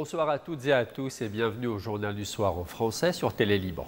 Bonsoir à toutes et à tous et bienvenue au Journal du Soir en français sur Télé Liban.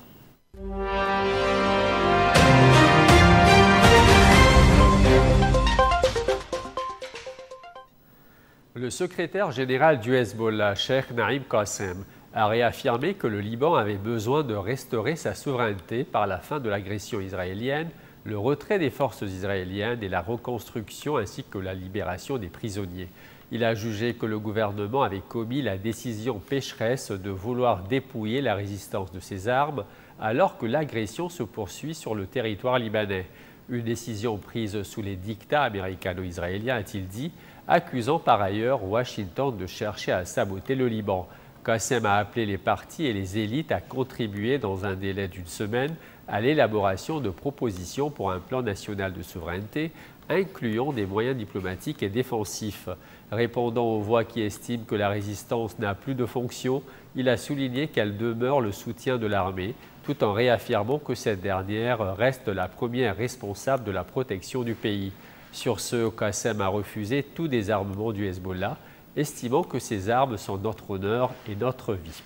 Le secrétaire général du Hezbollah, Cheikh Naïm Qassem, a réaffirmé que le Liban avait besoin de restaurer sa souveraineté par la fin de l'agression israélienne, le retrait des forces israéliennes et la reconstruction ainsi que la libération des prisonniers. Il a jugé que le gouvernement avait commis la décision pécheresse de vouloir dépouiller la résistance de ses armes alors que l'agression se poursuit sur le territoire libanais. Une décision prise sous les dictats américano-israéliens, a-t-il dit, accusant par ailleurs Washington de chercher à saboter le Liban. Qassem a appelé les partis et les élites à contribuer dans un délai d'une semaine à l'élaboration de propositions pour un plan national de souveraineté, incluant des moyens diplomatiques et défensifs. Répondant aux voix qui estiment que la résistance n'a plus de fonction, il a souligné qu'elle demeure le soutien de l'armée, tout en réaffirmant que cette dernière reste la première responsable de la protection du pays. Sur ce, Qassem a refusé tout désarmement du Hezbollah, estimant que ces armes sont notre honneur et notre vie.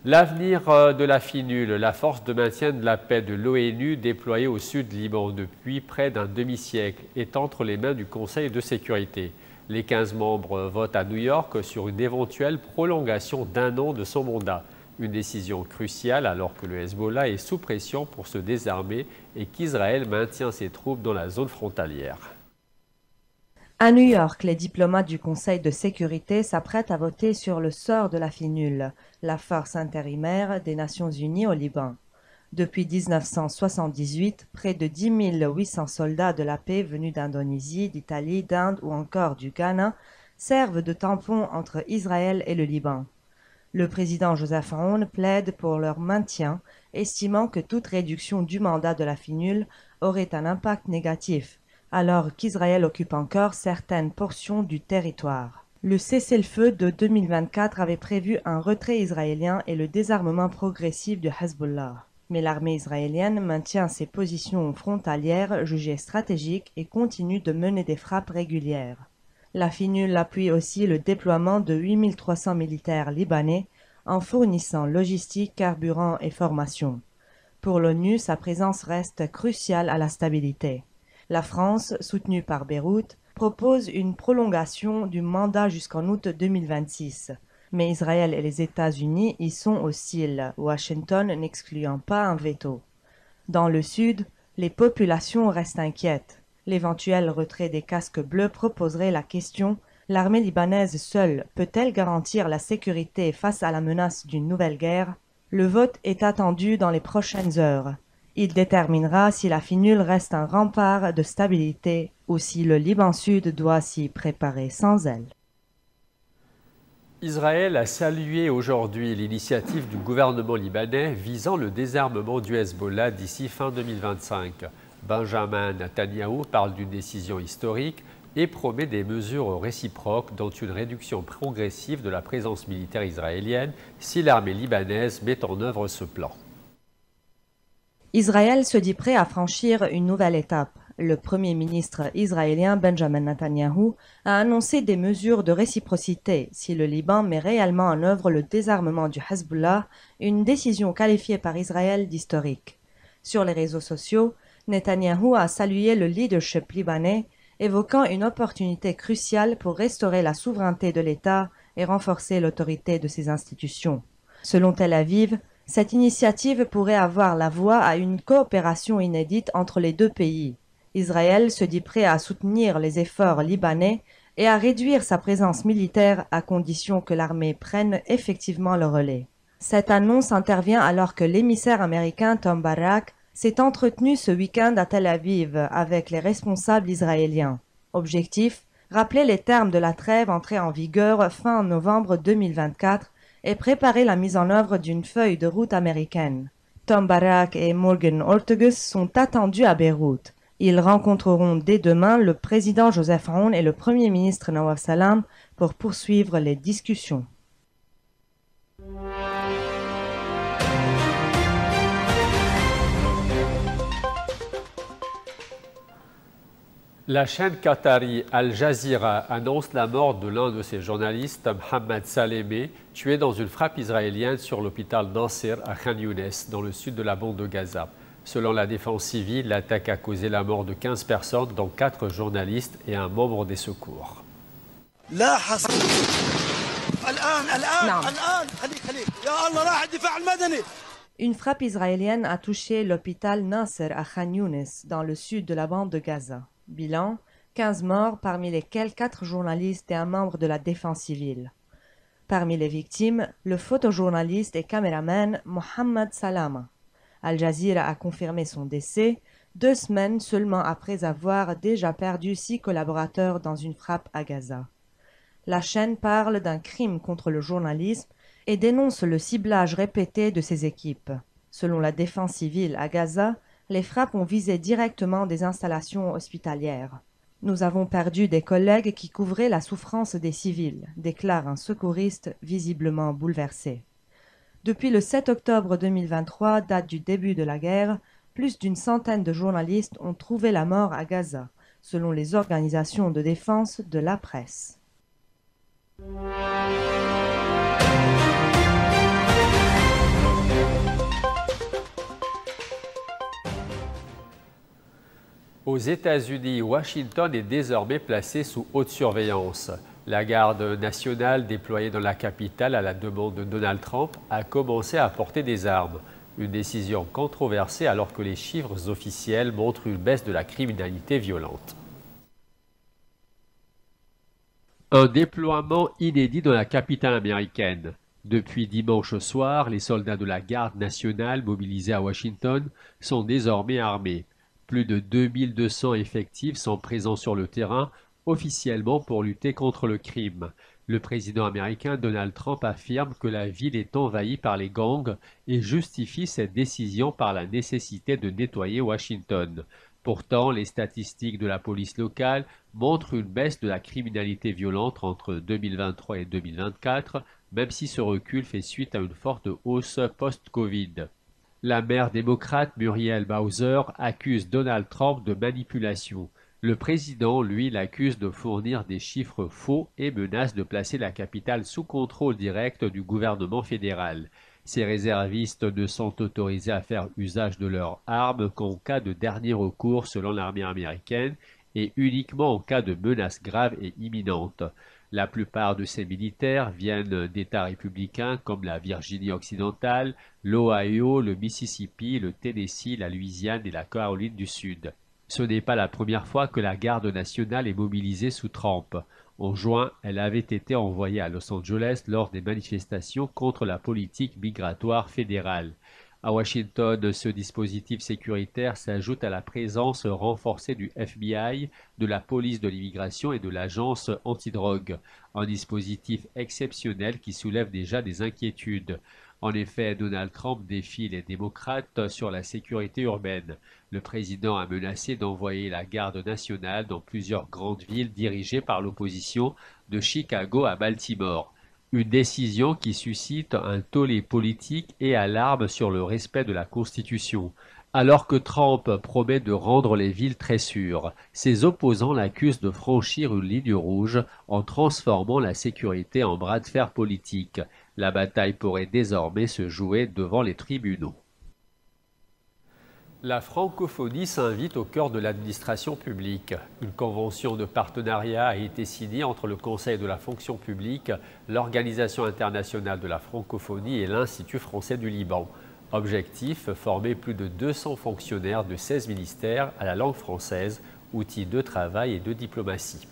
L'avenir de la FINUL, la force de maintien de la paix de l'ONU déployée au sud Liban depuis près d'un demi-siècle, est entre les mains du Conseil de sécurité. Les 15 membres votent à New York sur une éventuelle prolongation d'un an de son mandat. Une décision cruciale alors que le Hezbollah est sous pression pour se désarmer et qu'Israël maintient ses troupes dans la zone frontalière. À New York, les diplomates du Conseil de sécurité s'apprêtent à voter sur le sort de la FINUL, la force intérimaire des Nations Unies au Liban. Depuis 1978, près de 10 800 soldats de la paix venus d'Indonésie, d'Italie, d'Inde ou encore du Ghana servent de tampon entre Israël et le Liban. Le président Joseph Aoun plaide pour leur maintien, estimant que toute réduction du mandat de la FINUL aurait un impact négatif, alors qu'Israël occupe encore certaines portions du territoire. Le cessez-le-feu de 2024 avait prévu un retrait israélien et le désarmement progressif du Hezbollah. Mais l'armée israélienne maintient ses positions frontalières jugées stratégiques et continue de mener des frappes régulières. La FINUL appuie aussi le déploiement de 8300 militaires libanais en fournissant logistique, carburant et formation. Pour l'ONU, sa présence reste cruciale à la stabilité. La France, soutenue par Beyrouth, propose une prolongation du mandat jusqu'en août 2026. Mais Israël et les États-Unis y sont hostiles, Washington n'excluant pas un veto. Dans le sud, les populations restent inquiètes. L'éventuel retrait des casques bleus proposerait la question: l'armée libanaise seule peut-elle garantir la sécurité face à la menace d'une nouvelle guerre? Le vote est attendu dans les prochaines heures. Il déterminera si la FINUL reste un rempart de stabilité ou si le Liban Sud doit s'y préparer sans elle. Israël a salué aujourd'hui l'initiative du gouvernement libanais visant le désarmement du Hezbollah d'ici fin 2025. Benjamin Netanyahou parle d'une décision historique et promet des mesures réciproques, dont une réduction progressive de la présence militaire israélienne si l'armée libanaise met en œuvre ce plan. Israël se dit prêt à franchir une nouvelle étape. Le Premier ministre israélien Benjamin Netanyahou a annoncé des mesures de réciprocité si le Liban met réellement en œuvre le désarmement du Hezbollah, une décision qualifiée par Israël d'historique. Sur les réseaux sociaux, Netanyahou a salué le leadership libanais, évoquant une opportunité cruciale pour restaurer la souveraineté de l'État et renforcer l'autorité de ses institutions. Selon Tel Aviv, cette initiative pourrait avoir la voie à une coopération inédite entre les deux pays. Israël se dit prêt à soutenir les efforts libanais et à réduire sa présence militaire à condition que l'armée prenne effectivement le relais. Cette annonce intervient alors que l'émissaire américain Tom Barrack s'est entretenu ce week-end à Tel Aviv avec les responsables israéliens. Objectif: rappeler les termes de la trêve entrée en vigueur fin novembre 2024 et préparer la mise en œuvre d'une feuille de route américaine. Tom Barrack et Morgan Ortagus sont attendus à Beyrouth. Ils rencontreront dès demain le président Joseph Aoun et le premier ministre Nawaf Salam pour poursuivre les discussions. La chaîne qatari Al Jazeera annonce la mort de l'un de ses journalistes, Mohamed Salemé, tué dans une frappe israélienne sur l'hôpital Nasser à Khan Younes, dans le sud de la bande de Gaza. Selon la défense civile, l'attaque a causé la mort de 15 personnes, dont 4 journalistes et un membre des secours. Une frappe israélienne a touché l'hôpital Nasser à Khan Younes, dans le sud de la bande de Gaza. Bilan, 15 morts, parmi lesquels 4 journalistes et un membre de la défense civile. Parmi les victimes, le photojournaliste et caméraman Mohamed Salama. Al Jazeera a confirmé son décès 2 semaines seulement après avoir déjà perdu 6 collaborateurs dans une frappe à Gaza. La chaîne parle d'un crime contre le journalisme et dénonce le ciblage répété de ses équipes. Selon la défense civile à Gaza, les frappes ont visé directement des installations hospitalières. Nous avons perdu des collègues qui couvraient la souffrance des civils, déclare un secouriste visiblement bouleversé. Depuis le 7 octobre 2023, date du début de la guerre, plus d'une centaine de journalistes ont trouvé la mort à Gaza, selon les organisations de défense de la presse. Aux États-Unis, Washington est désormais placé sous haute surveillance. La garde nationale déployée dans la capitale à la demande de Donald Trump a commencé à porter des armes. Une décision controversée alors que les chiffres officiels montrent une baisse de la criminalité violente. Un déploiement inédit dans la capitale américaine. Depuis dimanche soir, les soldats de la garde nationale mobilisés à Washington sont désormais armés. Plus de 2200 effectifs sont présents sur le terrain, officiellement pour lutter contre le crime. Le président américain Donald Trump affirme que la ville est envahie par les gangs et justifie cette décision par la nécessité de nettoyer Washington. Pourtant, les statistiques de la police locale montrent une baisse de la criminalité violente entre 2023 et 2024, même si ce recul fait suite à une forte hausse post-Covid. La maire démocrate Muriel Bowser accuse Donald Trump de manipulation. Le président, lui, l'accuse de fournir des chiffres faux et menace de placer la capitale sous contrôle direct du gouvernement fédéral. Ces réservistes ne sont autorisés à faire usage de leurs armes qu'en cas de dernier recours selon l'armée américaine et uniquement en cas de menace grave et imminente. La plupart de ces militaires viennent d'États républicains comme la Virginie occidentale, l'Ohio, le Mississippi, le Tennessee, la Louisiane et la Caroline du Sud. Ce n'est pas la première fois que la garde nationale est mobilisée sous Trump. En juin, elle avait été envoyée à Los Angeles lors des manifestations contre la politique migratoire fédérale. À Washington, ce dispositif sécuritaire s'ajoute à la présence renforcée du FBI, de la police de l'immigration et de l'agence antidrogue, un dispositif exceptionnel qui soulève déjà des inquiétudes. En effet, Donald Trump défie les démocrates sur la sécurité urbaine. Le président a menacé d'envoyer la garde nationale dans plusieurs grandes villes dirigées par l'opposition, de Chicago à Baltimore. Une décision qui suscite un tollé politique et alarme sur le respect de la Constitution. Alors que Trump promet de rendre les villes très sûres, ses opposants l'accusent de franchir une ligne rouge en transformant la sécurité en bras de fer politique. La bataille pourrait désormais se jouer devant les tribunaux. La francophonie s'invite au cœur de l'administration publique. Une convention de partenariat a été signée entre le Conseil de la fonction publique, l'Organisation internationale de la francophonie et l'Institut français du Liban. Objectif, former plus de 200 fonctionnaires de 16 ministères à la langue française, outils de travail et de diplomatie.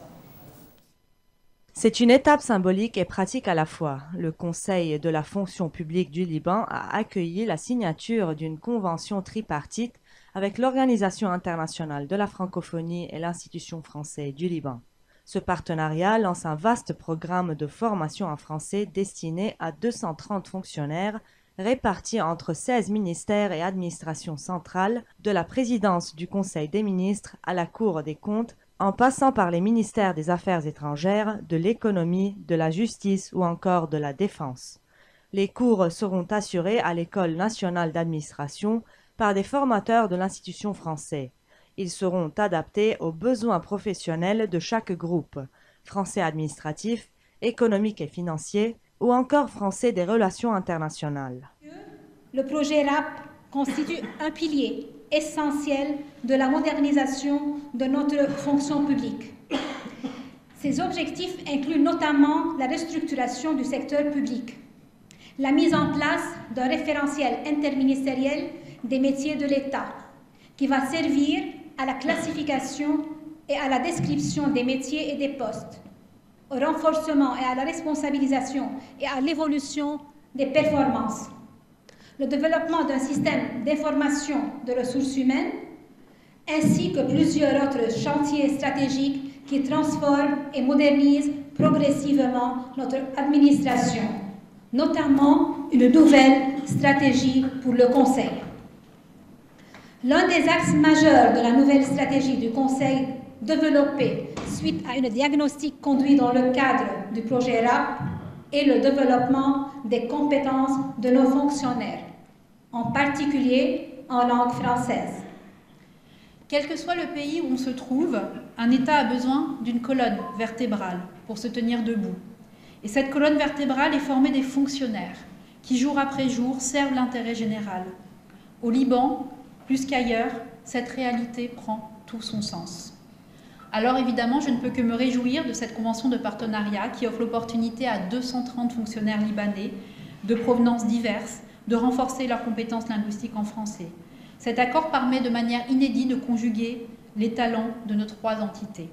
C'est une étape symbolique et pratique à la fois. Le Conseil de la fonction publique du Liban a accueilli la signature d'une convention tripartite avec l'Organisation internationale de la francophonie et l'Institution française du Liban. Ce partenariat lance un vaste programme de formation en français destiné à 230 fonctionnaires répartis entre 16 ministères et administrations centrales, de la présidence du Conseil des ministres à la Cour des comptes, en passant par les ministères des Affaires étrangères, de l'économie, de la justice ou encore de la défense. Les cours seront assurés à l'École nationale d'administration par des formateurs de l'Institution française. Ils seront adaptés aux besoins professionnels de chaque groupe, français administratif, économique et financier, ou encore français des relations internationales. Le projet RAP constitue un pilier essentiel de la modernisation de notre fonction publique. Ces objectifs incluent notamment la restructuration du secteur public, la mise en place d'un référentiel interministériel des métiers de l'État qui va servir à la classification et à la description des métiers et des postes, au renforcement et à la responsabilisation et à l'évolution des performances, le développement d'un système d'information de ressources humaines, ainsi que plusieurs autres chantiers stratégiques qui transforment et modernisent progressivement notre administration, notamment une nouvelle stratégie pour le Conseil. L'un des axes majeurs de la nouvelle stratégie du Conseil développée suite à un diagnostic conduit dans le cadre du projet RAP est le développement des compétences de nos fonctionnaires, en particulier en langue française. Quel que soit le pays où on se trouve, un État a besoin d'une colonne vertébrale pour se tenir debout. Et cette colonne vertébrale est formée des fonctionnaires qui, jour après jour, servent l'intérêt général. Au Liban, plus qu'ailleurs, cette réalité prend tout son sens. Alors évidemment, je ne peux que me réjouir de cette convention de partenariat qui offre l'opportunité à 230 fonctionnaires libanais de provenances diverses de renforcer leurs compétences linguistiques en français. Cet accord permet de manière inédite de conjuguer les talents de nos trois entités.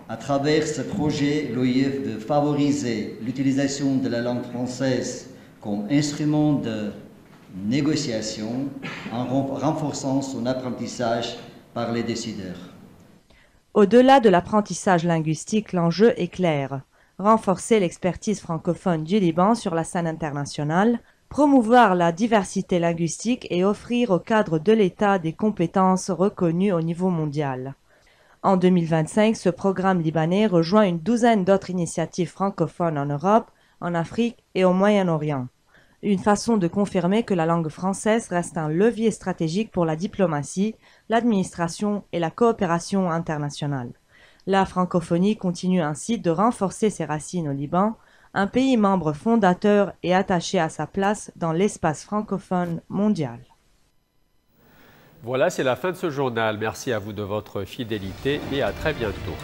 À travers ce projet, l'OIF veut favoriser l'utilisation de la langue française comme instrument de négociation en renforçant son apprentissage par les décideurs. Au-delà de l'apprentissage linguistique, l'enjeu est clair. Renforcer l'expertise francophone du Liban sur la scène internationale, promouvoir la diversité linguistique et offrir au cadre de l'État des compétences reconnues au niveau mondial. En 2025, ce programme libanais rejoint une douzaine d'autres initiatives francophones en Europe, en Afrique et au Moyen-Orient. Une façon de confirmer que la langue française reste un levier stratégique pour la diplomatie, l'administration et la coopération internationale. La francophonie continue ainsi de renforcer ses racines au Liban, un pays membre fondateur et attaché à sa place dans l'espace francophone mondial. Voilà, c'est la fin de ce journal. Merci à vous de votre fidélité et à très bientôt.